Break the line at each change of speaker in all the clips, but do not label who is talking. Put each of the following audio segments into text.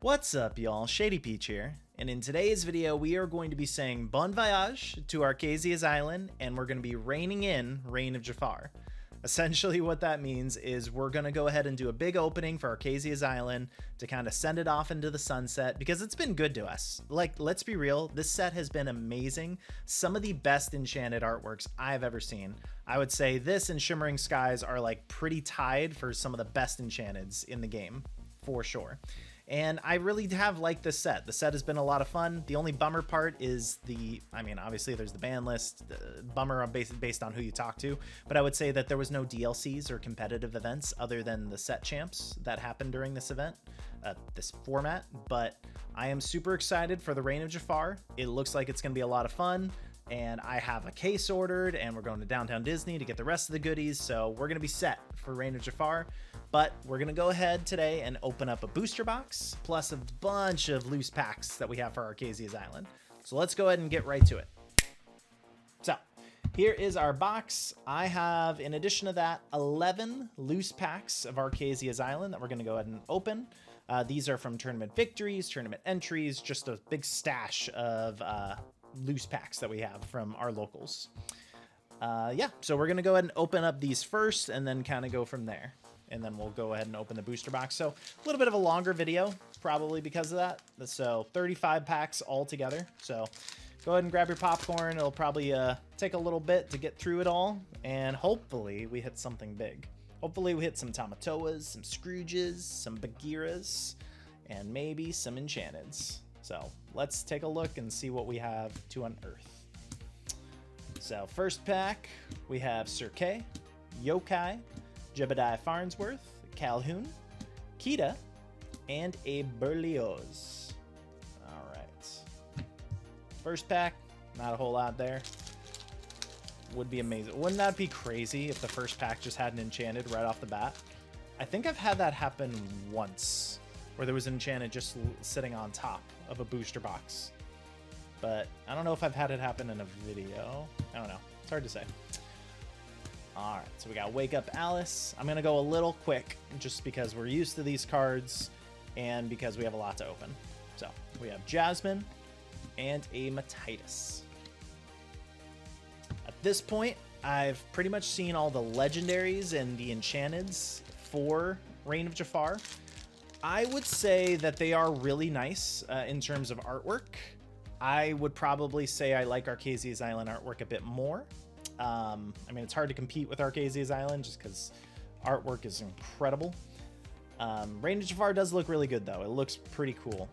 What's up, y'all? Shadypeach here, and in today's video we are going to be saying Bon Voyage to Archazia's island, and we're going to be reining in Reign of Jafar. Essentially what that means is we're going to go ahead and do a big opening for Archazia's island to kind of send it off into the sunset, because it's been good to us. Like, let's be real, this set has been amazing. Some of the best enchanted artworks I've ever seen. I would say this and Shimmering Skies are like pretty tied for some of the best enchanteds in the game, for sure. And I really have liked this set. The set has been a lot of fun. The only bummer part is obviously there's the ban list, bummer based on who you talk to, but I would say that there was no DLCs or competitive events other than the set champs that happened during this event, this format. But I am super excited for the Reign of Jafar. It looks like it's going to be a lot of fun. And I have a case ordered, and we're going to Downtown Disney to get the rest of the goodies, so we're going to be set for Reign of Jafar. But we're going to go ahead today and open up a booster box, plus a bunch of loose packs that we have for Archazia's island. So let's go ahead and get right to it. So here is our box. I have, in addition to that, 11 loose packs of Archazia's island that we're going to go ahead and open. These are from tournament victories, tournament entries, just a big stash of loose packs that we have from our locals. Yeah, so we're gonna go ahead and open up these first and then kind of go from there, and then we'll go ahead and open the booster box. So a little bit of a longer video, probably because of that. So 35 packs all together, so go ahead and grab your popcorn. It'll probably take a little bit to get through it all, and hopefully we hit something big. Hopefully we hit some Tamatoas, some Scrooges, some Bagheeras, and maybe some Enchanteds. So let's take a look and see what we have to unearth. So first pack, we have Sir Kay, Yokai, Jebediah Farnsworth, Calhoun, Kita, and a Berlioz. All right. First pack, not a whole lot there. Would be amazing. Wouldn't that be crazy if the first pack just had an enchanted right off the bat? I think I've had that happen once, where there was an enchanted just sitting on top of a booster box. But I don't know if I've had it happen in a video. I don't know. It's hard to say. All right, so we got Wake Up Alice. I'm going to go a little quick just because we're used to these cards and because we have a lot to open. So we have Jasmine and a Matitas. At this point, I've pretty much seen all the legendaries and the enchanteds for Reign of Jafar. I would say that they are really nice in terms of artwork. I would probably say I like Archazia's Island artwork a bit more. I mean, it's hard to compete with Archazia's Island just because artwork is incredible. Reign of Jafar does look really good, though. It looks pretty cool.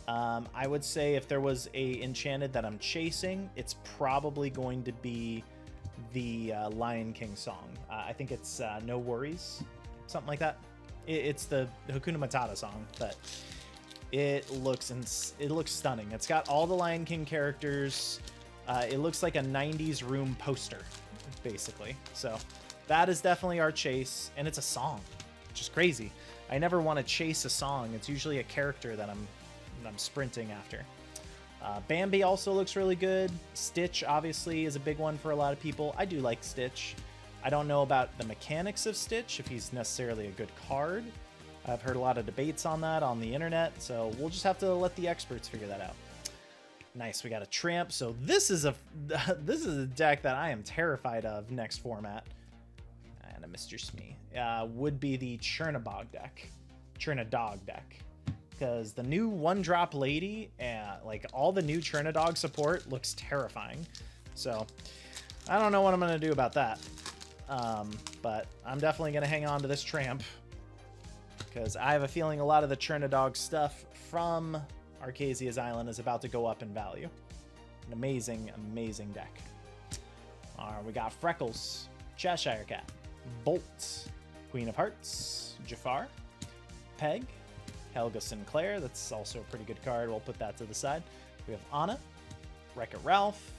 I would say if there was a enchanted that I'm chasing, it's probably going to be the Lion King song. I think it's No Worries, something like that. It's the Hakuna Matata song, but it looks stunning. It's got all the Lion King characters. It looks like a 90s room poster, basically. So that is definitely our chase, and it's a song, which is crazy. I never want to chase a song. It's usually a character that I'm sprinting after. Bambi also looks really good. Stitch obviously is a big one for a lot of people. I do like Stitch. I don't know about the mechanics of Stitch, if he's necessarily a good card. I've heard a lot of debates on that on the internet, so we'll just have to let the experts figure that out. Nice, we got a Tramp. So this is a deck that I am terrified of next format. And a Mr. Smee. Would be the Chernabog deck. Chernadog deck. Because the new one-drop lady, like all the new Chernadog support looks terrifying. So I don't know what I'm going to do about that. But I'm definitely going to hang on to this Tramp, because I have a feeling a lot of the Chernadog stuff from Archazia's Island is about to go up in value. An amazing, amazing deck. All right, we got Freckles, Cheshire Cat, Bolt, Queen of Hearts, Jafar, Peg, Helga Sinclair. That's also a pretty good card. We'll put that to the side. We have Anna, Wreck-It Ralph,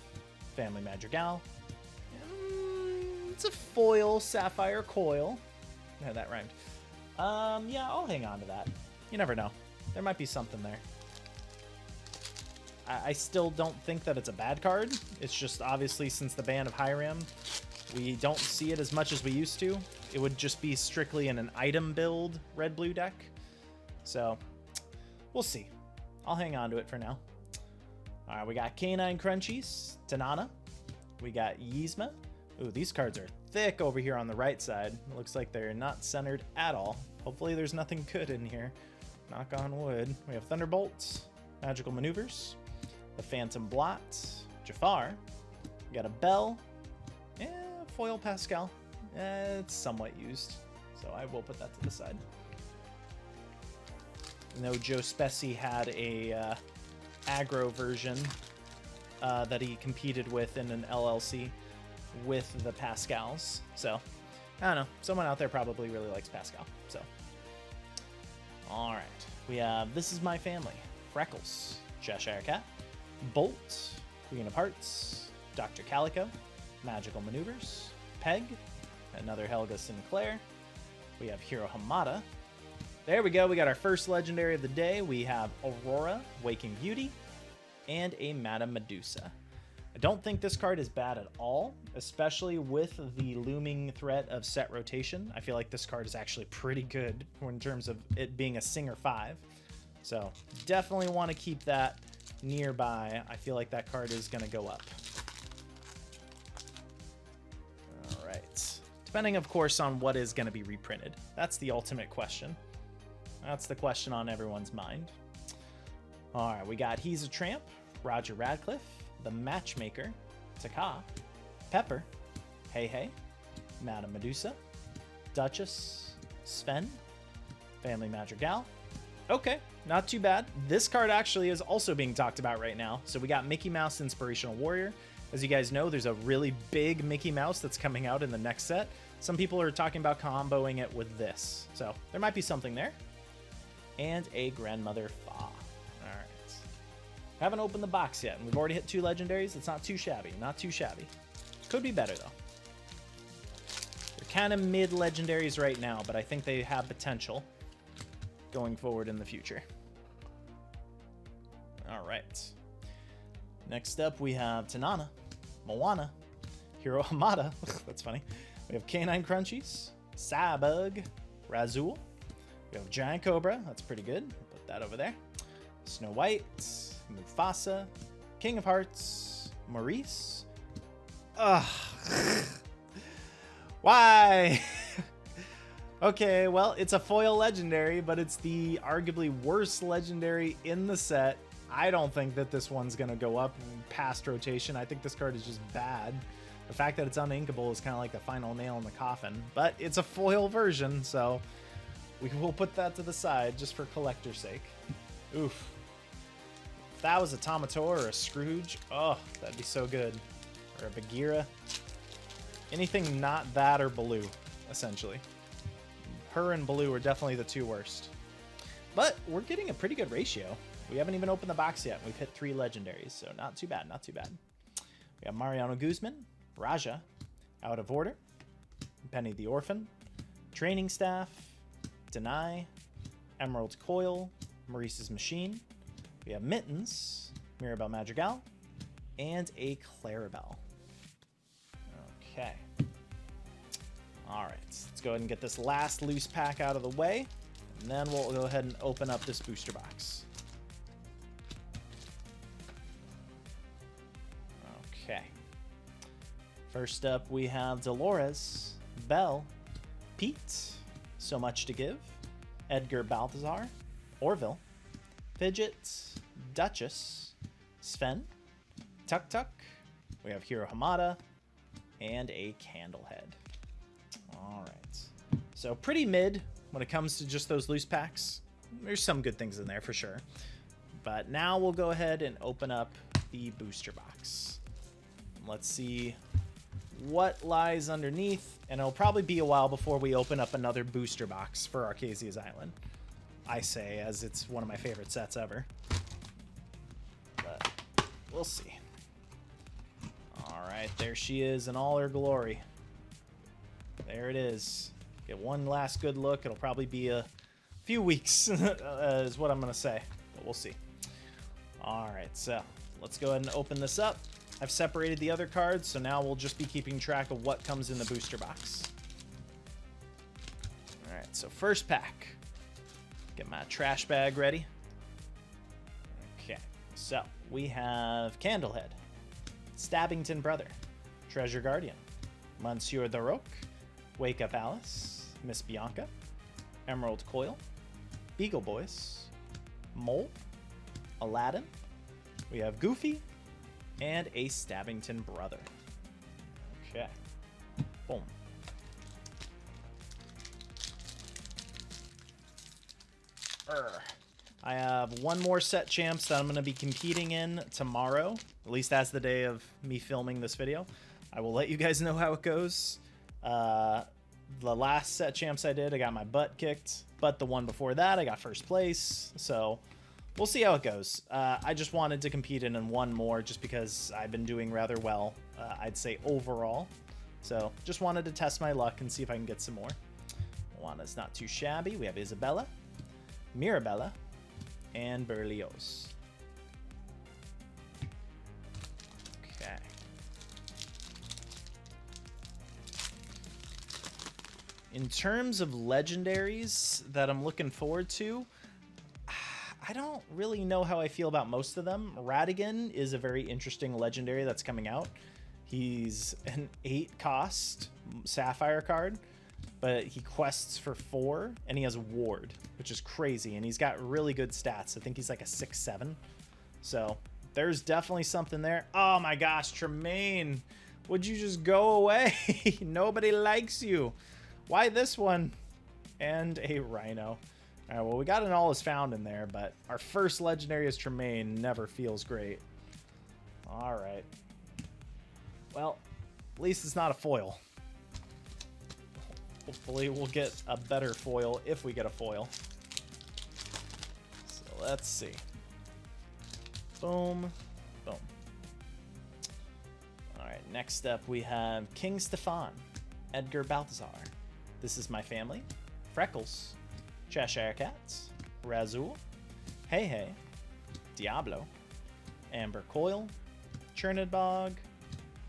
Family Madrigal. It's a foil Sapphire Coil. Yeah, that rhymed. Yeah, I'll hang on to that. You never know. There might be something there. I still don't think that it's a bad card. It's just obviously since the ban of Hiram, we don't see it as much as we used to. It would just be strictly in an item build red-blue deck. So We'll see. I'll hang on to it for now. All right, we got Canine Crunchies, Tanana. We got Yzma. Ooh, these cards are thick over here on the right side. It looks like they're not centered at all. Hopefully there's nothing good in here. Knock on wood. We have Thunderbolts, Magical Maneuvers, the Phantom Blot, Jafar. We got a Bell. Foil Pascal. It's somewhat used, so I will put that to the side. No, Joe Speci had a aggro version that he competed with in an LLC with the Pascals. So, I don't know. Someone out there probably really likes Pascal. So, all right. We have This Is My Family, Freckles, Cheshire Cat, Bolt, Queen of Hearts, Dr. Calico, Magical Maneuvers, Peg, another Helga Sinclair. We have Hiro Hamada. There we go. We got our first legendary of the day. We have Aurora, Waking Beauty, and a Madame Medusa. I don't think this card is bad at all, especially with the looming threat of set rotation. I feel like this card is actually pretty good in terms of it being a Singer 5. So definitely want to keep that nearby. I feel like that card is going to go up. All right. Depending, of course, on what is going to be reprinted. That's the ultimate question. That's the question on everyone's mind. All right, we got He's a Tramp, Roger Radcliffe, The Matchmaker, Taka, Pepper, Hey Hey, Madame Medusa, Duchess, Sven, Family Madrigal. Okay, not too bad. This card actually is also being talked about right now. So we got Mickey Mouse Inspirational Warrior. As you guys know, there's a really big Mickey Mouse that's coming out in the next set. Some people are talking about comboing it with this. So there might be something there. And a Grandmother Fa. All right. Haven't opened the box yet, and we've already hit 2 legendaries. It's not too shabby. Not too shabby. Could be better, though. They're kind of mid-legendaries right now, but I think they have potential going forward in the future. All right. Next up, we have Tanana, Moana, Hiro Hamada. That's funny. We have Canine Crunchies, Sabug, Razul. We have Giant Cobra. That's pretty good. We'll put that over there. Snow White, Mufasa, King of Hearts, Maurice. Ugh. Why? Okay, well, it's a foil legendary, but it's the arguably worst legendary in the set. I don't think that this one's going to go up past rotation. I think this card is just bad. The fact that it's uninkable is kind of like the final nail in the coffin, but it's a foil version, so we will put that to the side just for collector's sake. Oof. If that was a Tomator or a Scrooge, oh, that'd be so good. Or a Bagheera. Anything not that or Baloo, essentially. Her and Baloo are definitely the 2 worst. But we're getting a pretty good ratio. We haven't even opened the box yet. We've hit 3 legendaries, so not too bad, not too bad. We have Mariano Guzman, Raja, Out of Order, Penny the Orphan, Training Staff, Deny, Emerald Coil, Maurice's Machine. We have Mittens, Mirabelle Madrigal, and a Clarabelle. Okay. All right, let's go ahead and get this last loose pack out of the way, and then we'll go ahead and open up this booster box. Okay. First up, we have Dolores, Belle, Pete, So Much to Give, Edgar Balthazar, Orville, Fidget, Duchess, Sven, Tuk Tuk. We have Hiro Hamada, and a Candlehead. All right. So pretty mid when it comes to just those loose packs. There's some good things in there for sure. But now we'll go ahead and open up the booster box. Let's see what lies underneath, and it'll probably be a while before we open up another booster box for Archazia's Island. I say, as it's one of my favorite sets ever. But we'll see. All right, there she is in all her glory. There it is. Get one last good look. It'll probably be a few weeks, is what I'm going to say, but we'll see. All right, so let's go ahead and open this up. I've separated the other cards, so now we'll just be keeping track of what comes in the booster box. All right, so first pack. Get my trash bag ready. So we have Candlehead, Stabbington Brother, Treasure Guardian, Monsieur the Roque, Wake Up Alice, Miss Bianca, Emerald Coil, Beagle Boys, Mole, Aladdin. We have Goofy, and a Stabbington Brother. Okay. Boom. I have one more set champs that I'm going to be competing in tomorrow. At least that's the day of me filming this video. I will let you guys know how it goes. The last set champs I did, I got my butt kicked. But the one before that, I got first place. So we'll see how it goes. I just wanted to compete in one more just because I've been doing rather well, I'd say overall. So just wanted to test my luck and see if I can get some more. Moana's not too shabby. We have Isabella, Mirabella, and Berlioz. Okay. In terms of legendaries that I'm looking forward to, I don't really know how I feel about most of them. Radigan is a very interesting legendary that's coming out. He's an 8-cost Sapphire card, but he quests for 4, and he has Ward, which is crazy, and he's got really good stats. I think he's like a 6/7. So there's definitely something there. Oh my gosh, Tremaine, would you just go away? Nobody likes you. Why this one? And a Rhino. All right, well, we got an All Is Found in there, but our first legendary as Tremaine never feels great. All right. Well, at least it's not a foil. Hopefully we'll get a better foil if we get a foil. So let's see. Boom. Boom. All right, next up we have King Stefan, Edgar Balthazar, This Is My Family, Freckles, Cheshire Cats, Razul, Hey Hey, Diablo, Amber Coil, Chernodbog,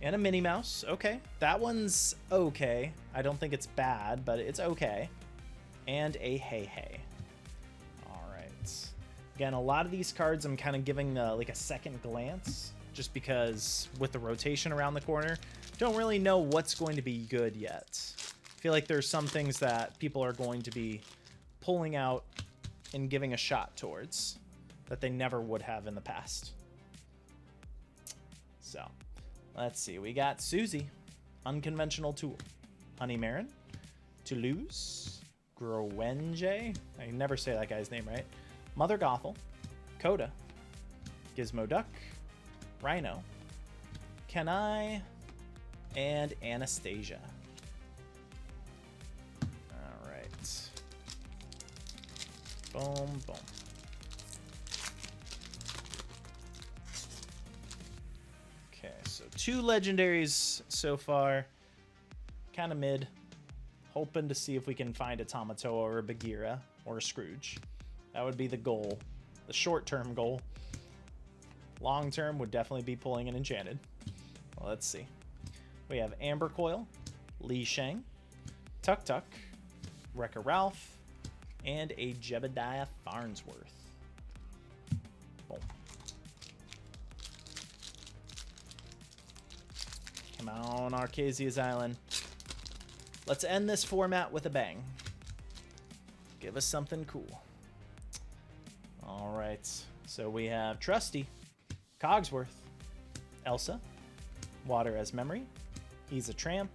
and a Minnie Mouse. Okay, that one's okay. I don't think it's bad, but it's okay. And a Hey Hey. All right. Again, a lot of these cards I'm kind of giving like a second glance, just because with the rotation around the corner, don't really know what's going to be good yet. I feel like there's some things that people are going to be pulling out and giving a shot towards that they never would have in the past. So let's see. We got Susie, Unconventional Tool, Honey Marin, Toulouse, Growenge, I can never say that guy's name right, Mother Gothel, Coda, Gizmo Duck, Rhino, Kenai, and Anastasia. All right. Boom, boom. Okay, so 2 legendaries so far. Kind of mid. Hoping to see if we can find a Tamatoa or a Bagheera or a Scrooge. That would be the goal. The short-term goal. Long-term would definitely be pulling an Enchanted. Well, let's see. We have Amber Coil, Li Shang, Tuk Tuk, Wrecker Ralph, and a Jebediah Farnsworth. Boom. Come on, Archazia's Island. Let's end this format with a bang. Give us something cool. All right, so we have Trusty, Cogsworth, Elsa, Water as Memory, He's a Tramp,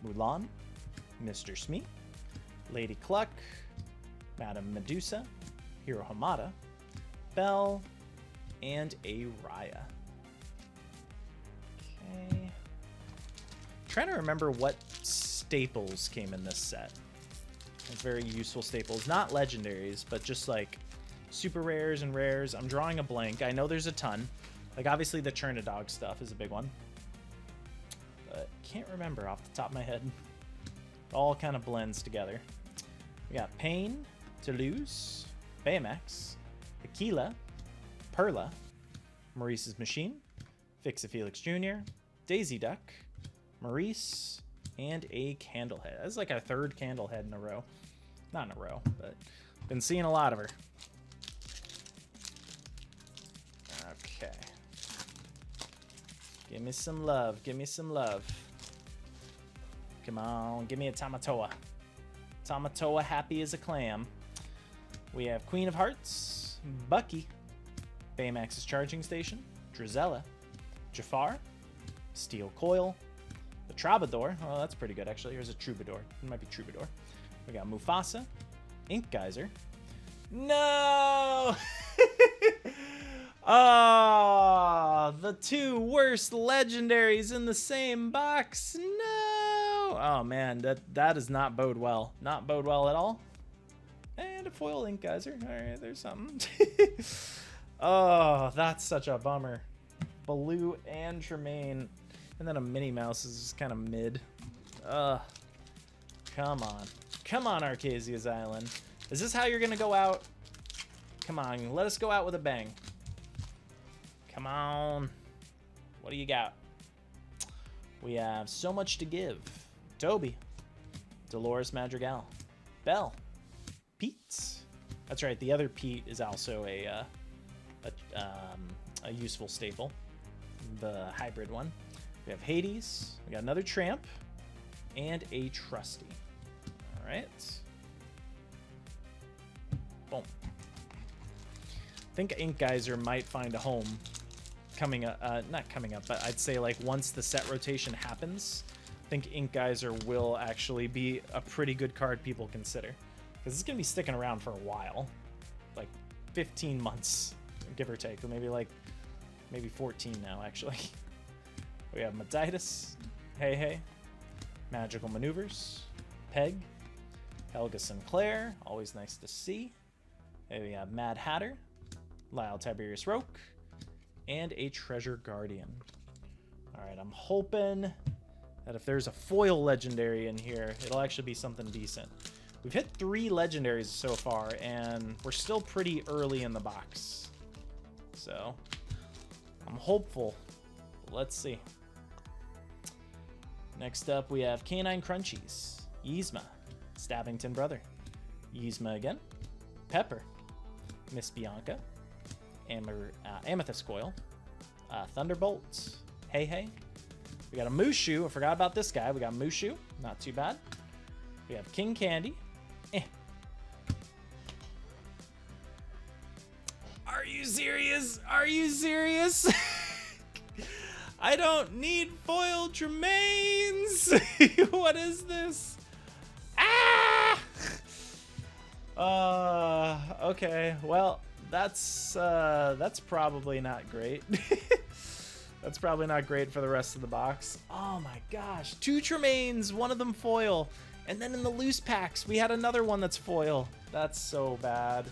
Mulan, Mr. Smee, Lady Cluck, Madame Medusa, Hiro Hamada, Belle, and a Raya. Okay. Trying to remember what staples came in this set. It's very useful staples. Not legendaries, but just like super rares and rares. I'm drawing a blank. I know there's a ton. Like obviously the Chernodog stuff is a big one. But can't remember off the top of my head. It all kind of blends together. We got Pain, Toulouse, Baymax, Aquila, Perla, Maurice's Machine, Fix-A-Felix Jr., Daisy Duck, Maurice, and a Candlehead. That's like our 3rd Candlehead in a row. Not in a row, but been seeing a lot of her. Okay. Give me some love. Give me some love. Come on. Give me a Tamatoa. Tamatoa happy as a clam. We have Queen of Hearts, Bucky, Baymax's Charging Station, Drizella, Jafar, Steel Coil, the Troubadour. Oh, that's pretty good, actually. Here's a Troubadour. It might be Troubadour. We got Mufasa, Ink Geyser. No! Oh, the two worst legendaries in the same box. No! Oh, man, that does not bode well. Not bode well at all. And a foil Ink Geyser. All right, there's something. Oh, that's such a bummer. Baloo and Tremaine. And then a Minnie Mouse is just kind of mid. Ugh. Come on. Come on, Archazia's Island. Is this how you're going to go out? Come on, let us go out with a bang. Come on. What do you got? We have So Much to Give. Toby. Dolores Madrigal. Belle. Pete. That's right, the other Pete is also a useful staple. The hybrid one. We have Hades. We got another Tramp. And a Trusty. All right. Boom. I think Ink Geyser might find a home coming up, not coming up, but I'd say like once the set rotation happens, I think Ink Geyser will actually be a pretty good card people consider. Because it's going to be sticking around for a while. Like 15 months, give or take. Or maybe 14 now, actually. We have Matitas, Hey, Magical Maneuvers, Peg, Helga Sinclair, always nice to see. Here we have Mad Hatter, Lyle Tiberius Roke, and a Treasure Guardian. Alright, I'm hoping that if there's a foil legendary in here, it'll actually be something decent. We've hit 3 legendaries so far, and we're still pretty early in the box. So, I'm hopeful. Let's see. Next up, we have Canine Crunchies, Yzma, Stabbington Brother, Yzma again, Pepper, Miss Bianca, Amethyst Coil, Thunderbolt, Hey. We got a Mushu. I forgot about this guy. We got Mushu. Not too bad. We have King Candy. Are you serious? Are you serious? I don't need foil Tremaines. What is this? Ah! Okay. Well, that's probably not great. That's probably not great for the rest of the box. Oh my gosh. 2 Tremaines, one of them foil. And then in the loose packs, we had another one that's foil. That's so bad.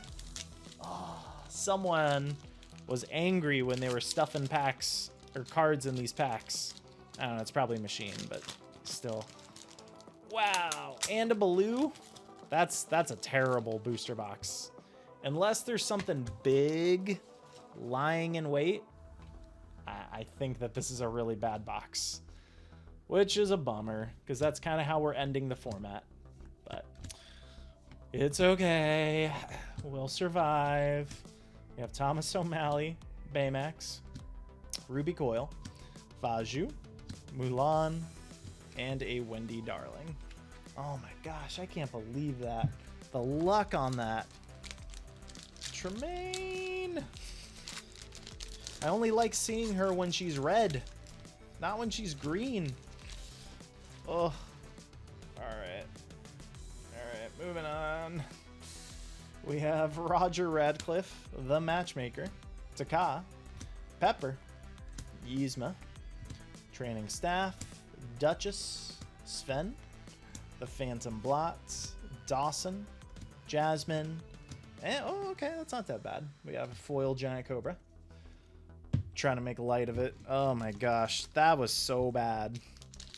Oh, someone was angry when they were stuffing packs or cards in these packs. I don't know, it's probably a machine, but still. Wow. And a Baloo. That's a terrible booster box. Unless there's something big lying in wait, I think that this is a really bad box. Which is a bummer, because that's kind of how we're ending the format. But it's okay. We'll survive. We have Thomas O'Malley, Baymax, Ruby Coil, Faju, Mulan, and a Wendy Darling. Oh my gosh, I can't believe that. The luck on that. Tremaine. I only like seeing her when she's red, not when she's green. Oh, all right, moving on. We have Roger Radcliffe, the Matchmaker, Taka, Pepper, Yzma, Training Staff, Duchess, Sven, the Phantom Blots, Dawson, Jasmine, and oh, okay, that's not that bad. We have a foil Giant Cobra. Trying to make light of it. Oh my gosh, that was so bad.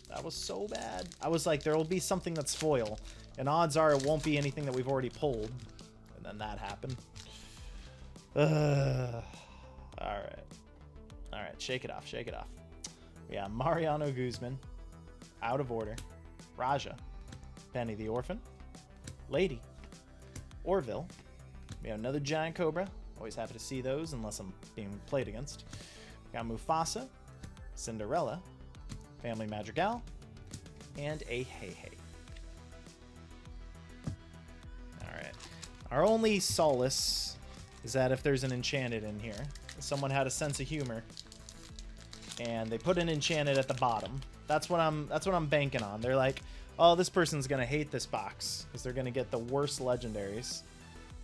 That was so bad. I was like, there will be something that's foil, and odds are it won't be anything that we've already pulled. And then that happened. All right, shake it off, shake it off. We have Mariano Guzman, Out of Order, Raja, Penny the Orphan, Lady, Orville. We have another Giant Cobra, Always happy to see those, unless I'm being played against. We got Mufasa, Cinderella, Family Madrigal, and a Hey. Alright. Our only solace is that if there's an enchanted in here, someone had a sense of humor, and they put an enchanted at the bottom. That's what I'm banking on. They're like, oh, this person's gonna hate this box because they're gonna get the worst legendaries,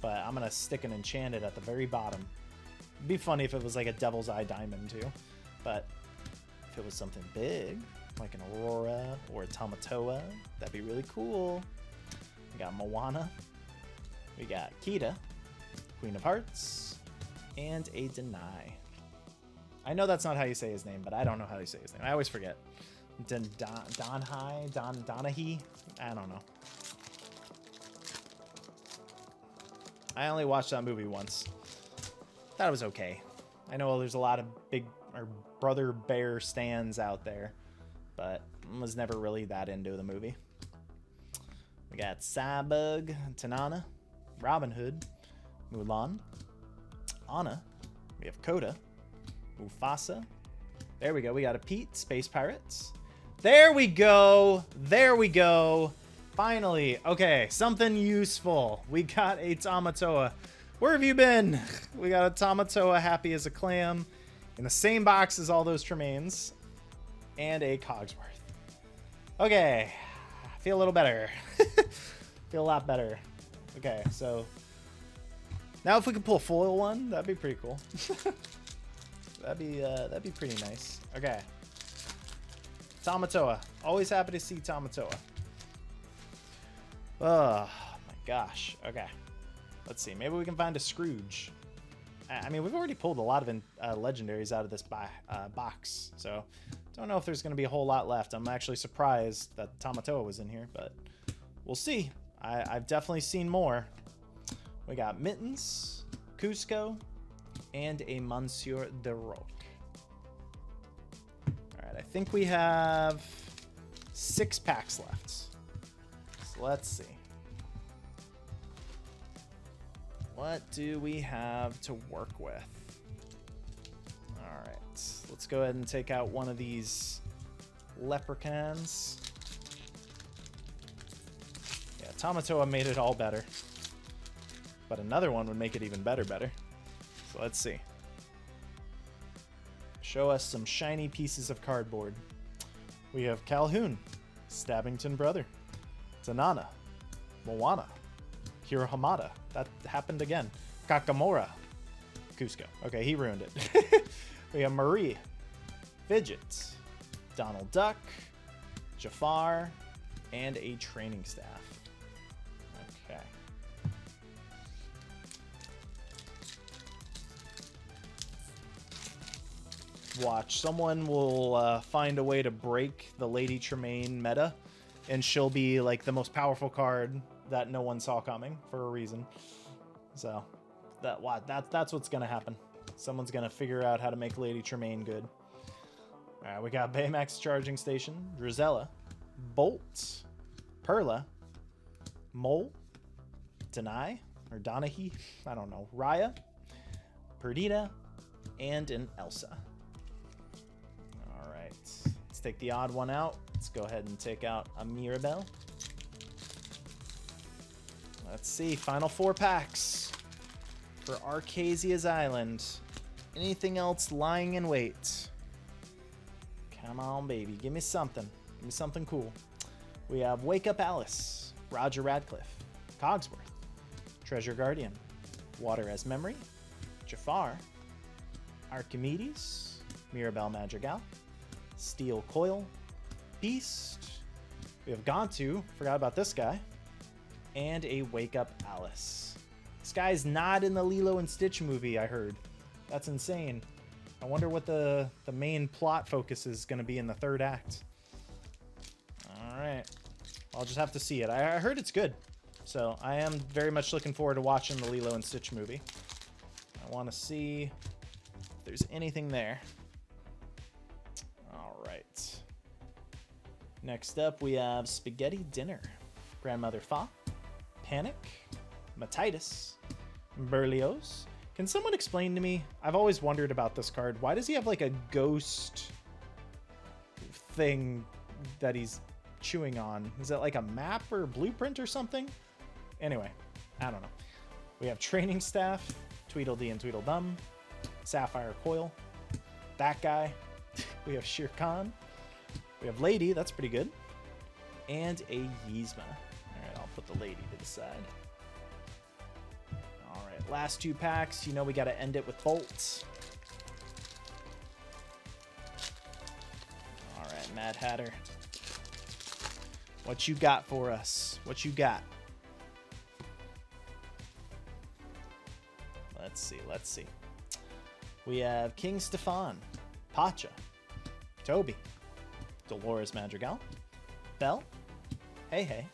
but I'm gonna stick an enchanted at the very bottom. It'd be funny if it was like a Devil's Eye Diamond too, but if it was something big, like an Aurora or a Tamatoa, that'd be really cool. We got Moana, we got Kita, Queen of Hearts, and a Deny. I know that's not how you say his name, but I don't know how you say his name. I always forget. Donahy? I don't know. I only watched that movie once. Thought it was okay. I know there's a lot of big or Brother Bear stans out there, but was never really that into the movie. We got Sabug, Tanana, Robin Hood, Mulan, Anna. We have Coda, Mufasa. There we go. We got a Pete, Space Pirates. There we go. There we go. Finally. Okay, something useful. We got a Tamatoa. Where have you been? We got a Tamatoa happy as a clam in the same box as all those Tremaines, and a Cogsworth. Okay, I feel a little better. Feel a lot better. Okay, so now if we could pull a foil one, that'd be pretty cool. That'd be pretty nice. Okay, Tamatoa. Always happy to see Tamatoa. Oh my gosh. Okay, let's see. Maybe we can find a Scrooge. I mean, we've already pulled a lot of legendaries out of this box, so don't know if there's going to be a whole lot left. I'm actually surprised that Tamatoa was in here, but we'll see. I've definitely seen more. We got Mittens, Cusco, and a Monsieur de Roque. All right, I think we have 6 packs left. So let's see. What do we have to work with? All right, let's go ahead and take out one of these leprechauns. Yeah, Tamatoa made it all better, but another one would make it even better. So let's see. Show us some shiny pieces of cardboard. We have Calhoun, Stabbington Brother, Tanana, Moana, Hiro Hamada. That happened again. Kakamora. Cusco. Okay, he ruined it. We have Marie, Fidget, Donald Duck, Jafar, and a training staff. Okay. Watch. Someone will find a way to break the Lady Tremaine meta, and she'll be like the most powerful card that no one saw coming for a reason. So that's what's gonna happen. Someone's gonna figure out how to make Lady Tremaine good. All right, we got Baymax Charging Station, Drizella, Bolt, Perla, Mole, Deny or Donahy, I don't know, Raya, Perdita, and an Elsa. All right, let's take the odd one out. Let's go ahead and take out a Mirabelle. Let's see, final 4 packs for Archazia's Island. Anything else lying in wait? Come on, baby, give me something. Give me something cool. We have Wake Up Alice, Roger Radcliffe, Cogsworth, Treasure Guardian, Water as Memory, Jafar, Archimedes, Mirabelle Madrigal, Steel Coil, Beast. We have Gontu, forgot about this guy, and a Wake Up Alice. This guy's not in the Lilo and Stitch movie, I heard. That's insane. I wonder what the main plot focus is going to be in the 3rd act. All right. I'll just have to see it. I heard it's good. So I am very much looking forward to watching the Lilo and Stitch movie. I want to see if there's anything there. All right. Next up, we have Spaghetti Dinner, Grandmother Fa, Panic, Matitis, Berlioz, Can someone explain to me? I've always wondered about this card. Why does he have like a ghost thing that he's chewing on? Is that like a map or blueprint or something? Anyway, I don't know. We have Training Staff, Tweedledee and Tweedledum, Sapphire Coil, that guy. We have Shere Khan. We have Lady, that's pretty good. And a Yzma. All right, I'll put the Lady to the side. All right, last 2 packs. You know we got to end it with bolts. All right, Mad Hatter. What you got for us? What you got? Let's see, let's see. We have King Stefan, Pacha, Toby, Dolores Madrigal, Belle, Hey Hey,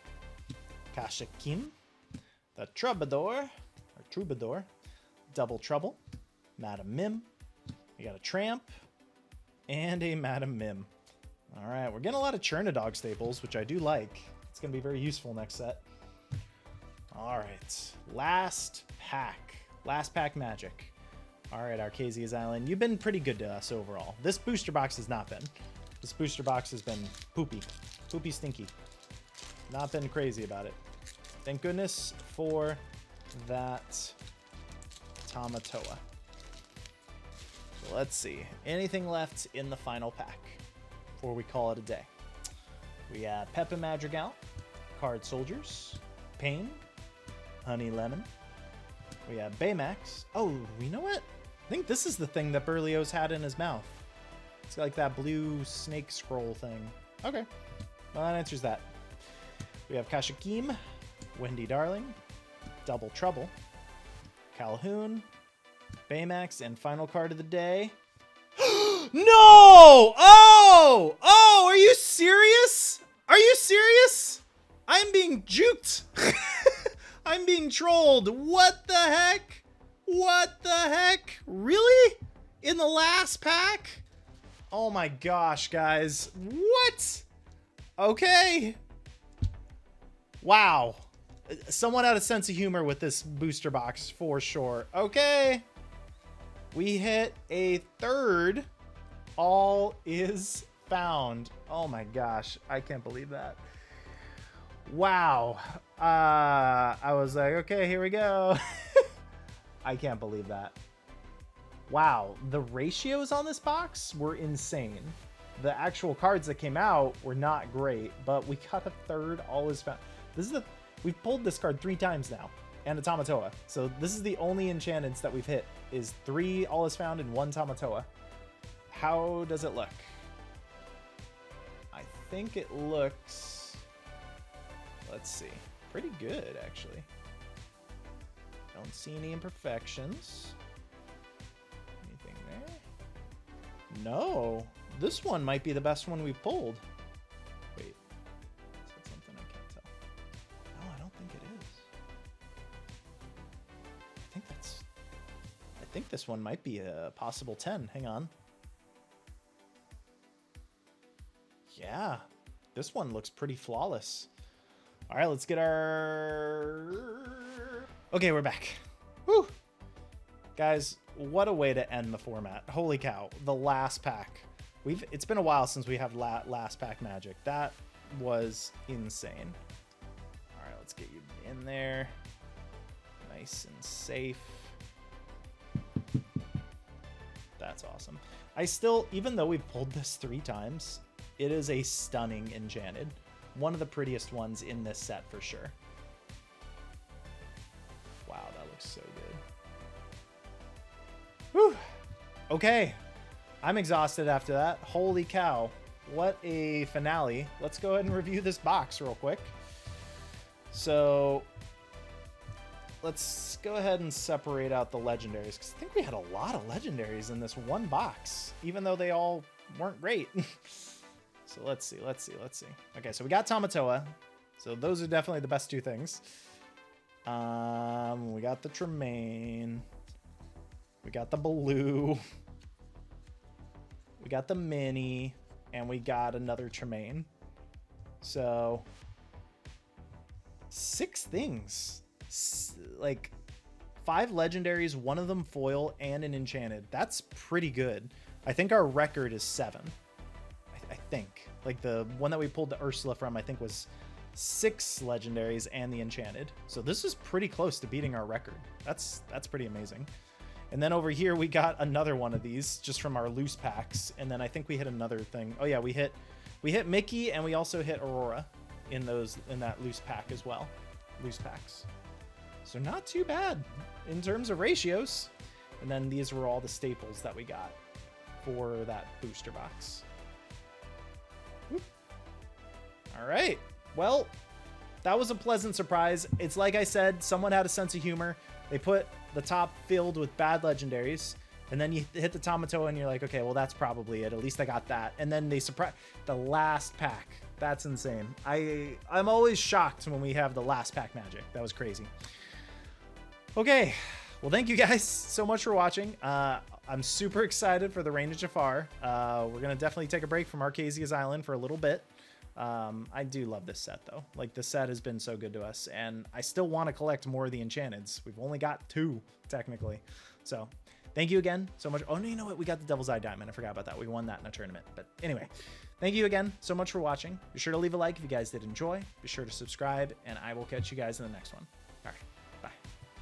Kashakim, the Troubadour, Double Trouble, Madam Mim, we got a Tramp, and a Madam Mim. All right, we're getting a lot of Chernodog staples, which I do like. It's going to be very useful next set. All right, last pack magic. All right, Archazia's Island, you've been pretty good to us overall. This booster box has not been. This booster box has been poopy stinky. Not been crazy about it. Thank goodness for that Tamatoa. So let's see. Anything left in the final pack before we call it a day? We have Peppa Madrigal, Card Soldiers, Pain, Honey Lemon. We have Baymax. Oh, you know what? I think this is the thing that Berlioz had in his mouth. It's like that blue snake scroll thing. Okay. Well, that answers that. We have Kashakim, Wendy Darling, Double Trouble, Calhoun, Baymax, and final card of the day. No! Oh, are you serious? Are you serious? I'm being juked. I'm being trolled. What the heck? What the heck? Really? In the last pack? Oh my gosh, guys. What? Okay. Wow. Someone had a sense of humor with this booster box for sure. Okay. We hit a third. All is found. Oh my gosh. I can't believe that. Wow. I was like, okay, here we go. I can't believe that. Wow. The ratios on this box were insane. The actual cards that came out were not great, but we got a third all is found. We've pulled this card 3 times now, and a Tamatoa. So this is the only enchantments that we've hit, is 3 all is found and 1 Tamatoa. How does it look? I think it looks, let's see, pretty good actually. Don't see any imperfections. Anything there? No, this one might be the best one we've pulled. Wait, is that something I can't tell? No, I don't think it is. I think this one might be a possible 10. Hang on. Yeah, this one looks pretty flawless. All right, let's get our... Okay, we're back. Woo! Guys, what a way to end the format. Holy cow, the last pack. It's been a while since we have last pack magic. That was insane. All right, let's get you in there. Nice and safe. That's awesome. I still, even though we've pulled this 3 times, it is a stunning enchanted. One of the prettiest ones in this set for sure. Wow, that looks so good. Whew. Okay. I'm exhausted after that. Holy cow. What a finale. Let's go ahead and review this box real quick. So let's go ahead and separate out the legendaries, because I think we had a lot of legendaries in this one box, even though they all weren't great. So let's see. Okay, so we got Tamatoa. So those are definitely the best 2 things. We got the Tremaine. We got the Blue. We got the Mini. And we got another Tremaine. So 6 things. Like 5 legendaries, one of them foil, and an enchanted. That's pretty good. I think our record is 7. I think. Like the one that we pulled the Ursula from, I think was 6 legendaries and the enchanted. So this is pretty close to beating our record. That's pretty amazing. And then over here we got another one of these just from our loose packs. And then I think we hit another thing. Oh yeah, we hit Mickey, and we also hit Aurora in that loose pack as well. Loose packs. So not too bad in terms of ratios. And then these were all the staples that we got for that booster box. Whoop. All right. Well, that was a pleasant surprise. It's like I said, someone had a sense of humor. They put the top filled with bad legendaries, and then you hit the Tamatoa and you're like, okay, well, that's probably it. At least I got that. And then they surprise the last pack. That's insane. I'm always shocked when we have the last pack magic. That was crazy. Okay. Well, thank you guys so much for watching. I'm super excited for the Reign of Jafar. We're going to definitely take a break from Archazia's Island for a little bit. I do love this set, though. Like, this set has been so good to us, and I still want to collect more of the enchanteds. We've only got 2, technically. So, thank you again so much. Oh, no, you know what? We got the Devil's Eye Diamond. I forgot about that. We won that in a tournament. But anyway, thank you again so much for watching. Be sure to leave a like if you guys did enjoy. Be sure to subscribe, and I will catch you guys in the next one. All right.